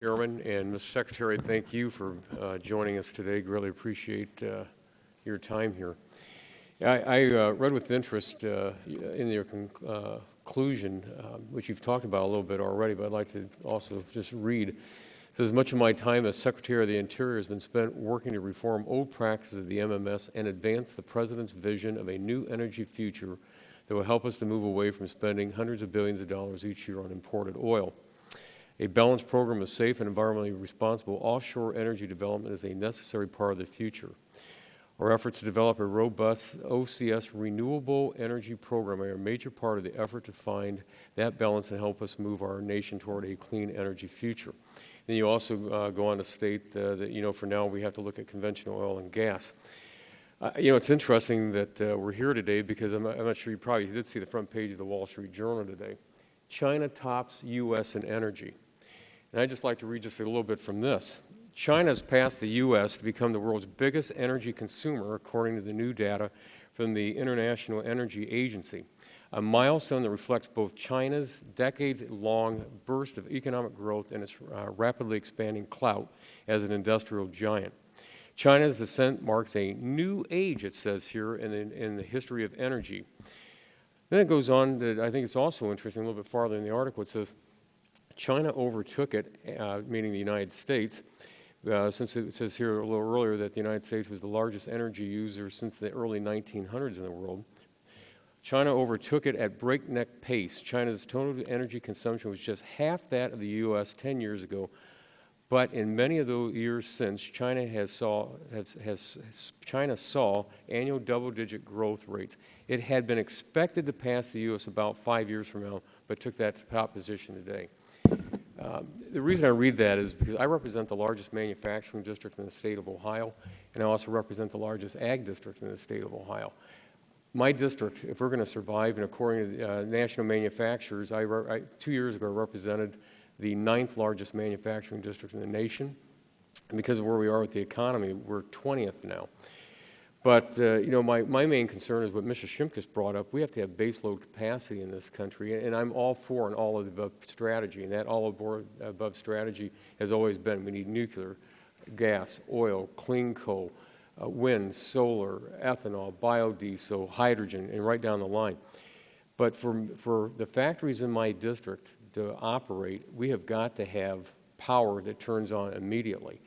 Chairman, and Mr. Secretary, thank you for joining us today. Really appreciate your time here. I read with interest in your conclusion, which you've talked about a little bit already, but I'd like to also just read. It says, much of my time as Secretary of the Interior has been spent working to reform old practices of the MMS and advance the President's vision of a new energy future that will help us to move away from spending hundreds of billions of dollars each year on imported oil. A balanced program of safe and environmentally responsible offshore energy development is a necessary part of the future. Our efforts to develop a robust OCS renewable energy program are a major part of the effort to find that balance and help us move our nation toward a clean energy future. Then you also go on to state that, for now we have to look at conventional oil and gas. It's interesting that we're here today because I'm not sure you probably did see the front page of the Wall Street Journal today. China tops U.S. in energy. And I'd just like to read just a little bit from this. China has passed the U.S. to become the world's biggest energy consumer, according to the new data from the International Energy Agency, a milestone that reflects both China's decades-long burst of economic growth and its rapidly expanding clout as an industrial giant. China's ascent marks a new age, it says here, in the history of energy. Then it goes on that I think it's also interesting, a little bit farther in the article, it says, China overtook it, meaning the United States, since it says here a little earlier that the United States was the largest energy user since the early 1900s in the world. China overtook it at breakneck pace. China's total energy consumption was just half that of the U.S. 10 years ago, but in many of those years since, China saw annual double-digit growth rates. It had been expected to pass the U.S. about 5 years from now, but took that top position today. The reason I read that is because I represent the largest manufacturing district in the state of Ohio, and I also represent the largest ag district in the state of Ohio. My district, if we're going to survive, and according to national manufacturers, 2 years ago I represented the 9th largest manufacturing district in the nation, and because of where we are with the economy, we're 20th now. But, my main concern is what Mr. Shimkus brought up. We have to have baseload capacity in this country, and I'm all for an all-of-the-above strategy, and that all-of-the-above strategy has always been we need nuclear, gas, oil, clean coal, wind, solar, ethanol, biodiesel, hydrogen, and right down the line. But for the factories in my district to operate, we have got to have power that turns on immediately,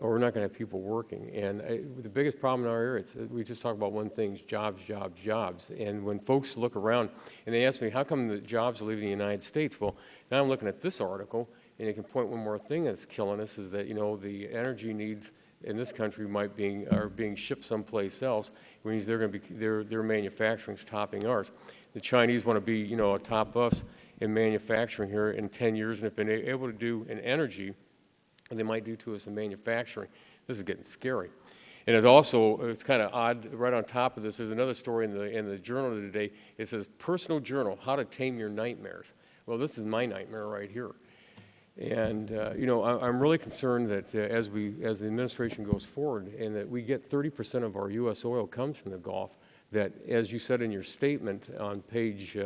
or we're not going to have people working. And the biggest problem in our area, we just talk about one thing, jobs, jobs, jobs. And when folks look around and they ask me, how come the jobs are leaving the United States? Well, now I'm looking at this article, and you can point one more thing that's killing us is that, the energy needs in this country are being shipped someplace else, which means they're going to be, their manufacturing's topping ours. The Chinese want to be, top us in manufacturing here in 10 years, and if they're able to do in energy, they might do to us in manufacturing. This is getting scary. And it's kind of odd, right on top of this, there's another story in the journal today. It says, personal journal, how to tame your nightmares. Well, this is my nightmare right here. And, I'm really concerned that as the administration goes forward and that we get 30% of our U.S. oil comes from the Gulf, that, as you said in your statement on page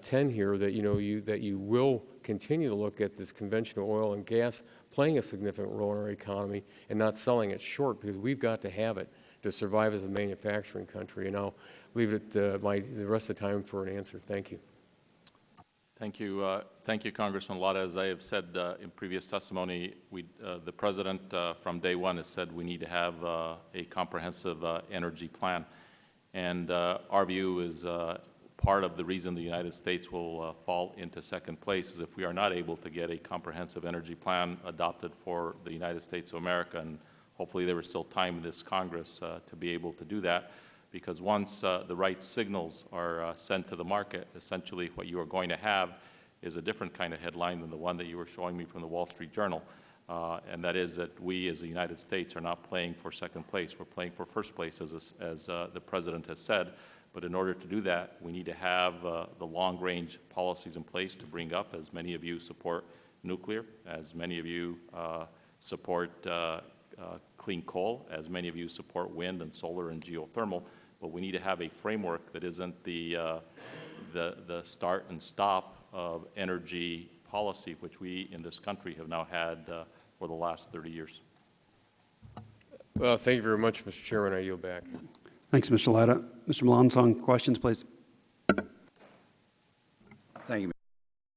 10 here, that, that you will continue to look at this conventional oil and gas playing a significant role in our economy and not selling it short, because we've got to have it to survive as a manufacturing country. And I'll leave it the rest of the time for an answer. Thank you. Thank you, Congressman Latta. As I have said in previous testimony, the President from day one has said we need to have a comprehensive energy plan. And our view is part of the reason the United States will fall into second place is if we are not able to get a comprehensive energy plan adopted for the United States of America. And hopefully there is still time in this Congress to be able to do that, because once the right signals are sent to the market, essentially what you are going to have is a different kind of headline than the one that you were showing me from the Wall Street Journal. And that is that we as the United States are not playing for second place. We're playing for first place, as the President has said. But in order to do that, we need to have the long-range policies in place to bring up, as many of you support nuclear, as many of you support clean coal, as many of you support wind and solar and geothermal. But we need to have a framework that isn't the start and stop of energy policy, which we in this country have now had for the last 30 years. Well, thank you very much, Mr. Chairman. I yield back. Thanks, Mr. Latta. Mr. Melancon, questions, please.